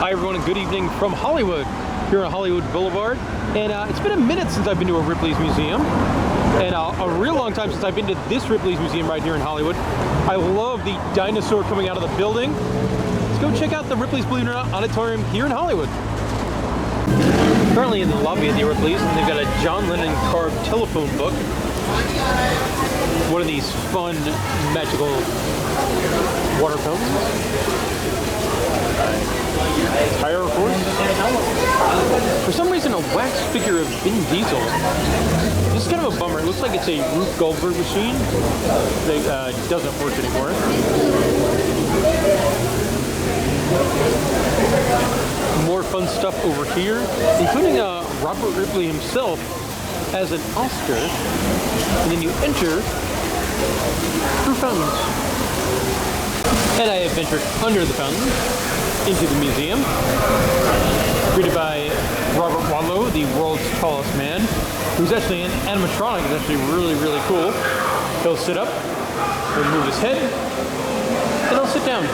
Hi everyone and good evening from Hollywood, here on Hollywood Boulevard. And it's been a minute since I've been to a Ripley's museum, and a real long time since I've been to this Ripley's museum right here in Hollywood. I love the dinosaur coming out of the building. Let's go check out the Ripley's, believe it or not, auditorium here in Hollywood. Currently in the lobby of the Ripley's, and they've got a John Lennon carved telephone book. One of these fun, magical water fountains. Tire, of course. For some reason, a wax figure of Vin Diesel. This is kind of a bummer. It looks like it's a Rube Goldberg machine that doesn't work anymore. More fun stuff over here, including Robert Ripley himself as an Oscar. And then you enter through fountains. And I have ventured under the fountain into the museum, greeted by Robert Wadlow, the world's tallest man, who's actually an animatronic. It's actually really, really cool. He'll sit up, he'll move his head, and he'll sit down.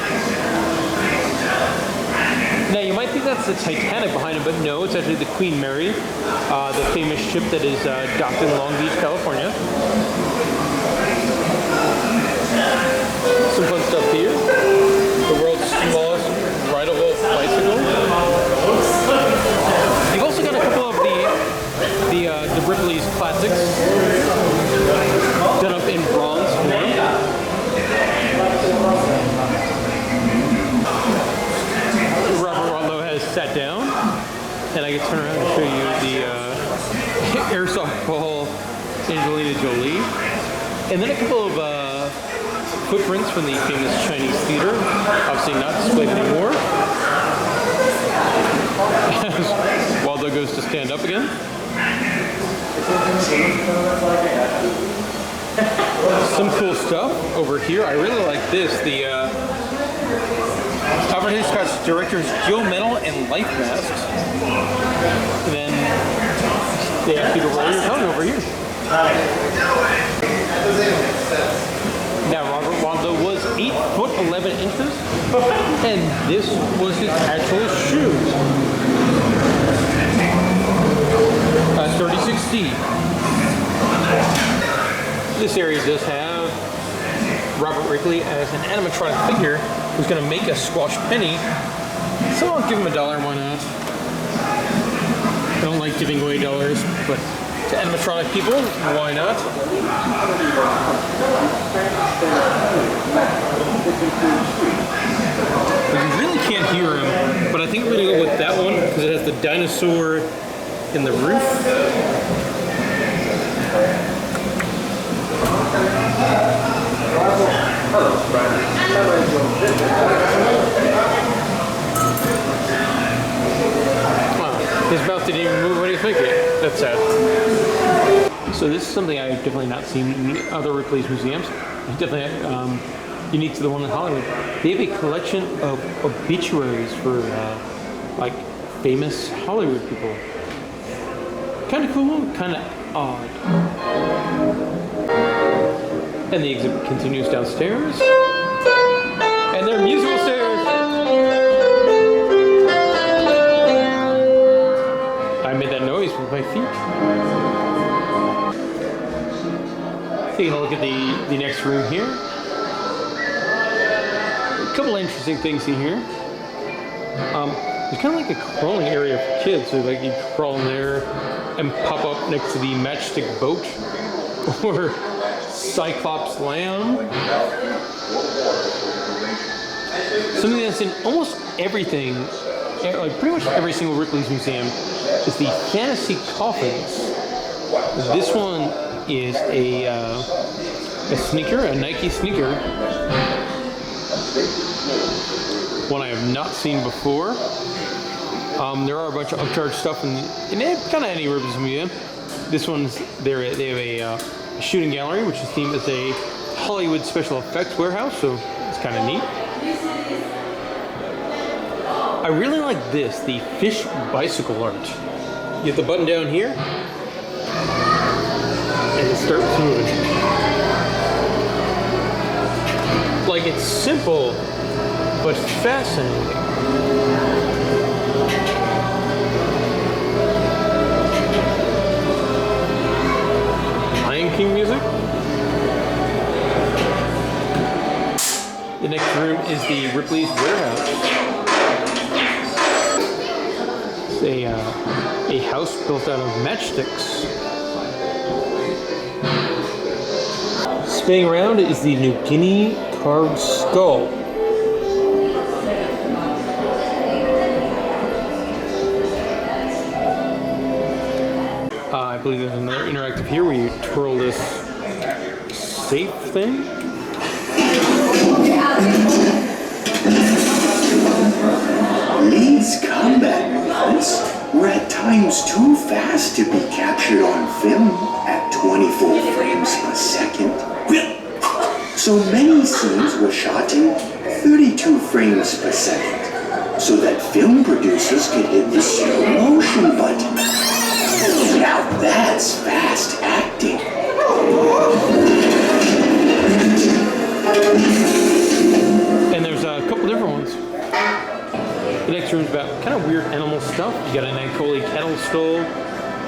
Now, you might think that's the Titanic behind him, but no, it's actually the Queen Mary, the famous ship that is docked in Long Beach, California. Some fun stuff here. The world's smallest rideable bicycle. You've also got a couple of the Ripley's classics done up in bronze form. Robert Wadlow has sat down, and I can turn around and show you the airsoft ball Angelina Jolie, and then a couple of footprints from the famous Chinese theater, obviously not displayed anymore. As Waldo goes to stand up again. Some cool stuff over here. I really like this. The Opportunity Scott's directors Joe Medal and life masks. And then they ask you to roll your tongue over here. Now, Robert Wadlow was 8'11" and this was his actual shoes. 3060. This area does have Robert Ripley as an animatronic figure who's going to make a squash penny. So I'll give him $1, why not? I don't like giving away dollars, but to animatronic people, why not? You really can't hear him, but I think I'm going to go with that one because it has the dinosaur in the roof. Wow, his mouth didn't even move when he was making it. That's sad. So this is something I've definitely not seen in other Ripley's museums. It's definitely unique to the one in Hollywood. They have a collection of obituaries for like famous Hollywood people. Kind of cool, kind of odd. And the exhibit continues downstairs. And they're musical stairs. I made that noise with my feet. Taking a look at the next room here. A couple interesting things in here. It's kind of like a crawling area for kids, so like you crawl in there and pop up next to the matchstick boat or Cyclops lamb. Something that's in almost everything, like pretty much every single Ripley's museum, is the fantasy coffins. This one is a sneaker, a Nike sneaker. One I have not seen before. There are a bunch of upcharge stuff in kind of any Ripley's museum. This one's they have a shooting gallery, which is themed as a Hollywood special effects warehouse, so it's kind of neat. I really like this, the fish bicycle art. You hit the button down here, and it starts moving. Like, it's simple, but fascinating. The next room is the Ripley's warehouse. It's a house built out of matchsticks. Spinning around is the New Guinea carved skull. I believe there's another interactive here where you twirl this safe thing. Lee's combat movements were at times too fast to be captured on film at 24 frames per second. So many scenes were shot in 32 frames per second, so that film producers could hit the slow motion button. Now that's fast acting. And there's a couple different ones. The next room's about kind of weird animal stuff. You got an Ankoli kettle skull,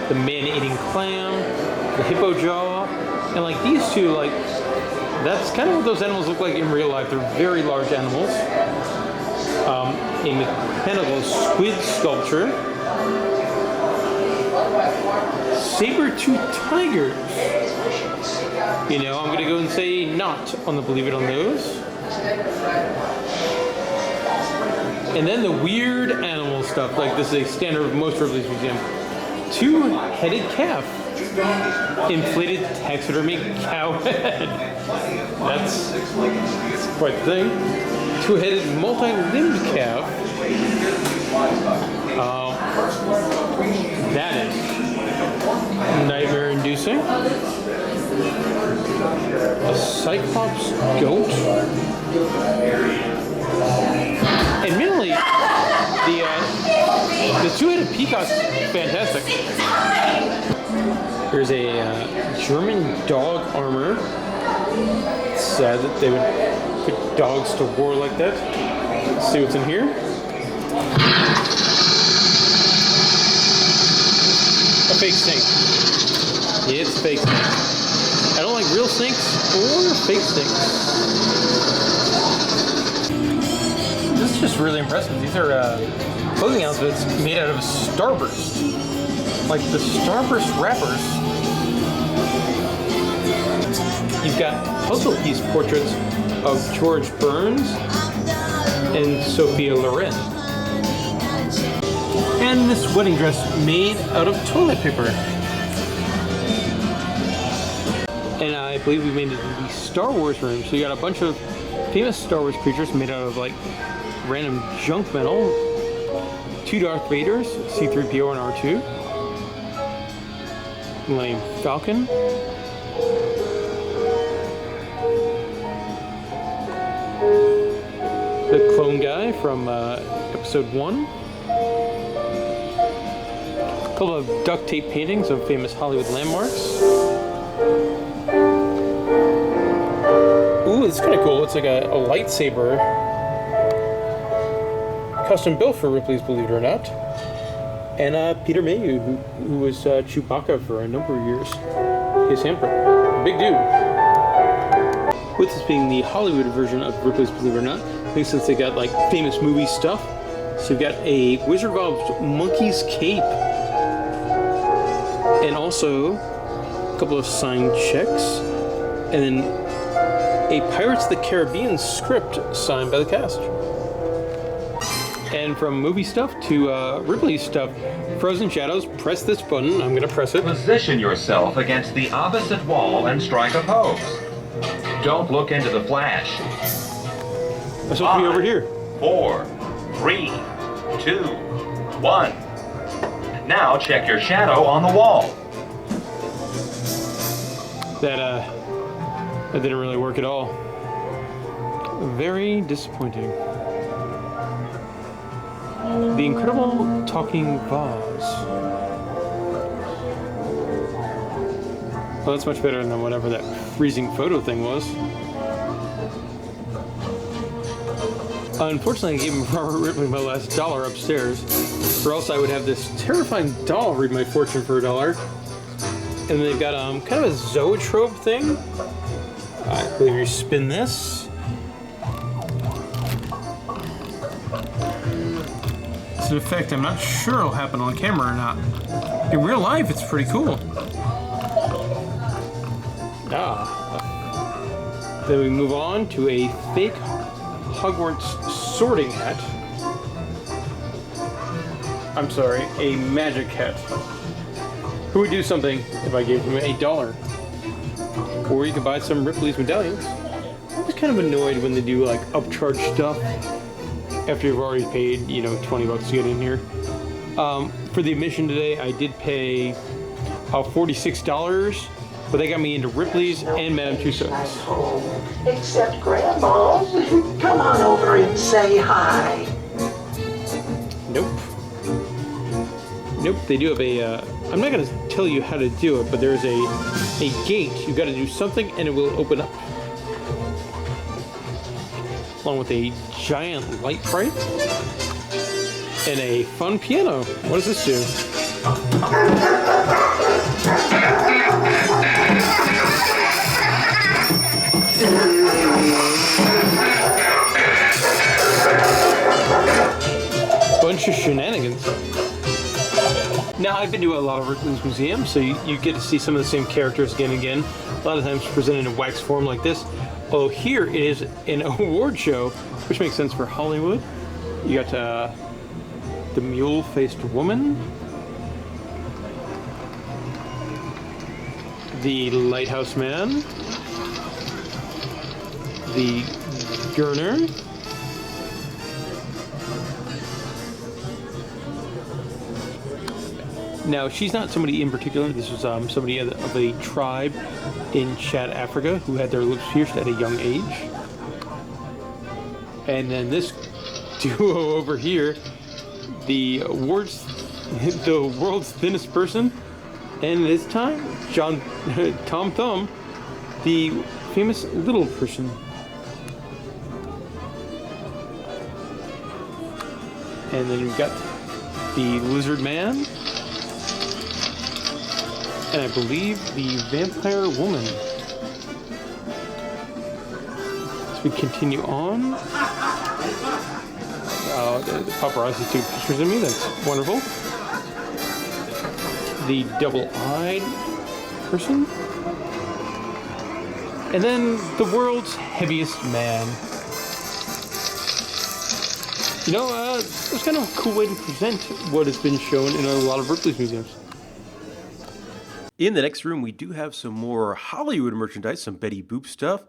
the man-eating clam, the hippo jaw, and like these two, like that's kind of what those animals look like in real life. They're very large animals. A mechanical squid sculpture. Saber-toothed tigers. You know, I'm gonna go and say not on the believe it on those. And then the weird animal stuff, like this is a standard of most Ripley's museum. Two-headed calf. Inflated taxidermy cow head. That's quite the thing. Two-headed multi-limbed calf. That is nightmare-inducing. A cyclops goat. Admittedly, the two-headed peacock's fantastic. Here's a German dog armor. It's sad that they would put dogs to war like that. Let's see what's in here. A fake snake. It's fake snake. I don't like real snakes or fake snakes. This is just really impressive. These are clothing outfits made out of Starburst. Like the Starburst wrappers. You've got puzzle piece portraits of George Burns and Sophia Loren. And this wedding dress made out of toilet paper. And I believe we made it to the Star Wars room. So you got a bunch of famous Star Wars creatures made out of like random junk metal. Two Darth Vaders, C-3PO and R2. Millennium Falcon. The clone guy from episode 1. A couple of duct tape paintings of famous Hollywood landmarks. Ooh, it's kind of cool. It's like a lightsaber. Custom built for Ripley's, believe it or not. And Peter Mayhew, who was Chewbacca for a number of years. His handprint. Big dude. With this being the Hollywood version of Ripley's, believe it or not, I think since they got like famous movie stuff, so you've got a Wizard of Oz monkey's cape. And also a couple of signed checks. And then a Pirates of the Caribbean script signed by the cast. And from movie stuff to Ripley stuff, Frozen Shadows, press this button. I'm going to press it. Position yourself against the opposite wall and strike a pose. Don't look into the flash. I'm supposed to be over here. 4, 3, 2, 1. Now check your shadow on the wall. That didn't really work at all. Very disappointing. The Incredible Talking Vase. Well, that's much better than whatever that freezing photo thing was. Unfortunately, I gave Robert Ripley my last $1 upstairs, or else I would have this terrifying doll read my fortune for $1. And they've got kind of a zoetrope thing. I believe you spin this. an effect I'm not sure will happen on camera or not. In real life, it's pretty cool. Then we move on to a fake Hogwarts sorting hat. I'm sorry, a magic hat. Who would do something if I gave him $1? Or you could buy some Ripley's medallions. I was kind of annoyed when they do like upcharge stuff after you've already paid, $20 to get in here. For the admission today, I did pay $46, but they got me into Ripley's and Madame Tussauds. Except Grandma's. Come on over and say hi. Nope. Nope, they do have a, I'm not going to tell you how to do it, but there's a gate. You've got to do something and it will open up. Along with a giant light bright and a fun piano. What does this do? Bunch of shenanigans. Now, I've been to a lot of Ripley's museums, so you get to see some of the same characters again and again. A lot of times presented in wax form like this. Although here it is an award show, which makes sense for Hollywood. You got the mule-faced woman, the lighthouse man, the Gurner, now she's not somebody in particular. This was somebody of a tribe in Chad, Africa, who had their lips pierced at a young age. And then this duo over here, the world's thinnest person, and this time, Tom Thumb, the famous little person. And then we've got the lizard man, and I believe the vampire woman. As we continue on, the paparazzi took pictures of me. That's wonderful. The double-eyed person, and then the world's heaviest man. It's kind of a cool way to present what has been shown in a lot of Ripley's museums. In the next room, we do have some more Hollywood merchandise, some Betty Boop stuff,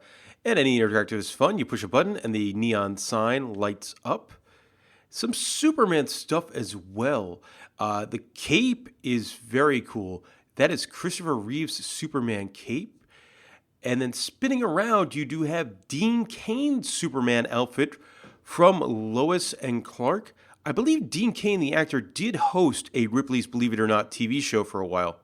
and any interactive is fun. You push a button and the neon sign lights up. Some Superman stuff as well. The cape is very cool. That is Christopher Reeve's Superman cape. And then spinning around, you do have Dean Cain's Superman outfit from Lois and Clark. I believe Dean Cain, the actor, did host a Ripley's Believe It or Not TV show for a while.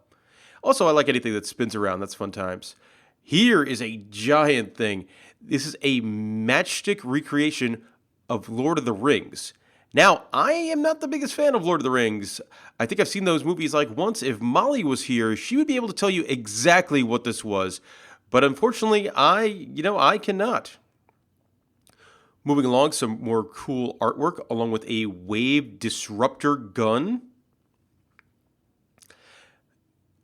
Also, I like anything that spins around. That's fun times. Here is a giant thing. This is a matchstick recreation of Lord of the Rings. Now, I am not the biggest fan of Lord of the Rings. I think I've seen those movies like once. If Molly was here, she would be able to tell you exactly what this was. But unfortunately, I cannot. Moving along, some more cool artwork along with a wave disruptor gun.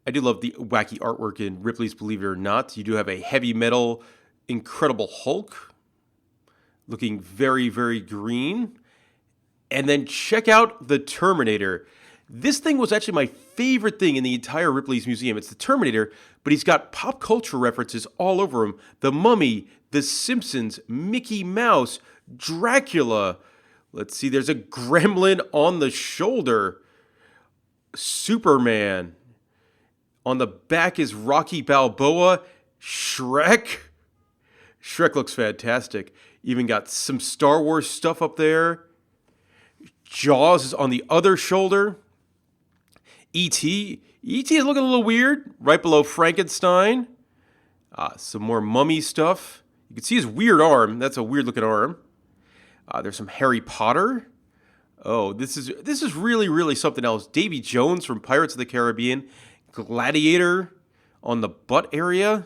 I do love the wacky artwork in Ripley's Believe It or Not. You do have a heavy metal Incredible Hulk looking very, very green. And then check out the Terminator. This thing was actually my favorite thing in the entire Ripley's museum. It's the Terminator, but he's got pop culture references all over him. The Mummy, The Simpsons, Mickey Mouse, Dracula. Let's see, there's a gremlin on the shoulder. Superman. On the back is Rocky Balboa. Shrek. Shrek looks fantastic. Even got some Star Wars stuff up there. Jaws is on the other shoulder. E.T. E.T. is looking a little weird. Right below Frankenstein. Some more mummy stuff. You can see his weird arm. That's a weird looking arm. There's some Harry Potter. Oh, this is really, really something else. Davy Jones from Pirates of the Caribbean. Gladiator on the butt area.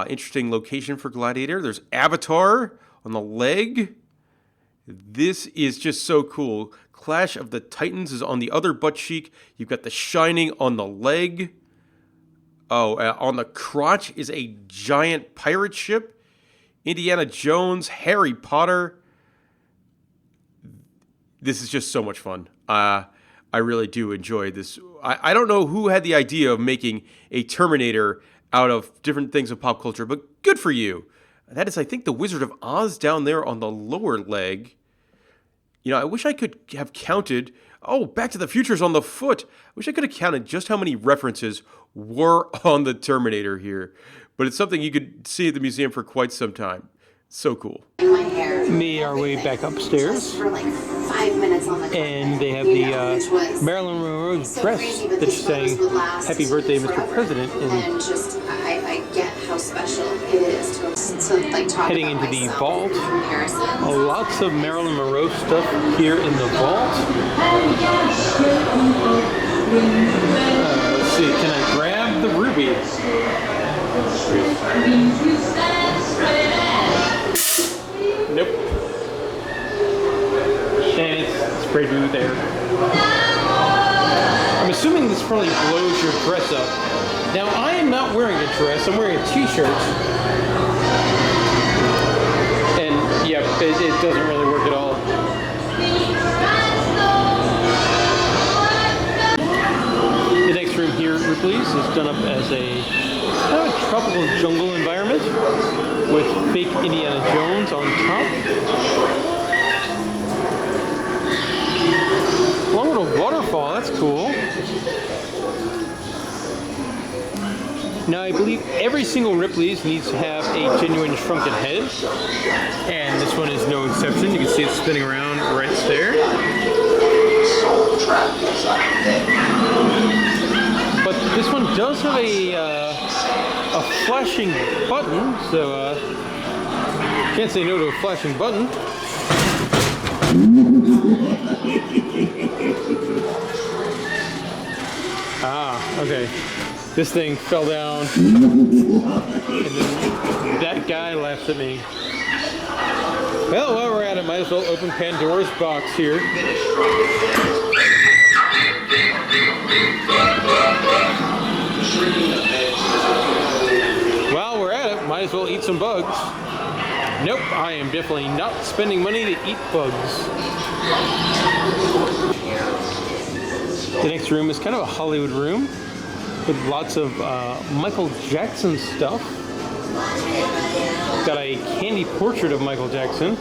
Interesting location for Gladiator. There's Avatar on the leg. This is just so cool. Clash of the Titans is on the other butt cheek. You've got The Shining on the leg. Oh, on the crotch is a giant pirate ship. Indiana Jones, Harry Potter. This is just so much fun. I really do enjoy this. I don't know who had the idea of making a Terminator out of different things of pop culture, but good for you. That is, I think, the Wizard of Oz down there on the lower leg. You know, I wish I could have counted. Oh, Back to the Future's on the foot. I wish I could have counted just how many references were on the Terminator here. But it's something you could see at the museum for quite some time. So cool. Made our way back upstairs. For like 5 minutes on the carpet. And they have the Marilyn Monroe dress that's saying, "Happy birthday, Mr. President." And just, I get how special it is to like talk Heading about into the myself vault. in comparison. Lots of Marilyn Monroe stuff here in the vault. Let's see, can I grab the ruby? Nope. And it's sprayed through there. I'm assuming this probably blows your dress up. Now, I am not wearing a dress, I'm wearing a t-shirt. And, yeah, it doesn't really work at all. The next room here at Ripley's is done up as a kind of a tropical jungle environment with fake Indiana Jones on top. Long little waterfall, that's cool. Now I believe every single Ripley's needs to have a genuine shrunken head, and this one is no exception. You can see it spinning around right there. But this one does have a flashing button, so can't say no to a flashing button. Ah, okay. This thing fell down, and then that guy laughed at me. Well, while we're at it, might as well open Pandora's box here. While we're at it, might as well eat some bugs. Nope, I am definitely not spending money to eat bugs. The next room is kind of a Hollywood room with lots of Michael Jackson stuff. Got a candy portrait of Michael Jackson,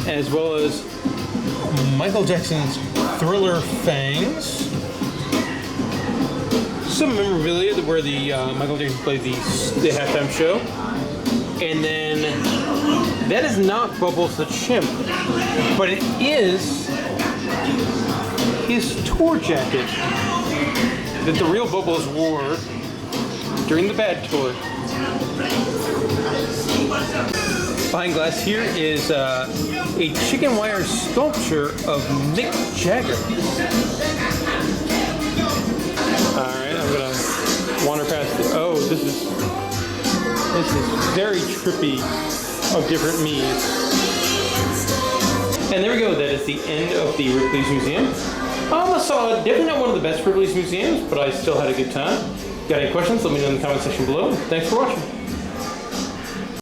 as well as Michael Jackson's Thriller fangs. Some memorabilia where the Michael Jackson played the halftime show. And then that is not Bubbles the Chimp, but it is his tour jacket that the real Bubbles wore during the Bad tour. Behind glass here is a chicken wire sculpture of Mick Jagger. Alright, I'm gonna wander past it. Oh, this is very trippy of different me's. And there we go, that is the end of the Ripley's Museum. I saw definitely not one of the best Ripley's museums, but I still had a good time. Got any questions? Let me know in the comment section below. Thanks for watching.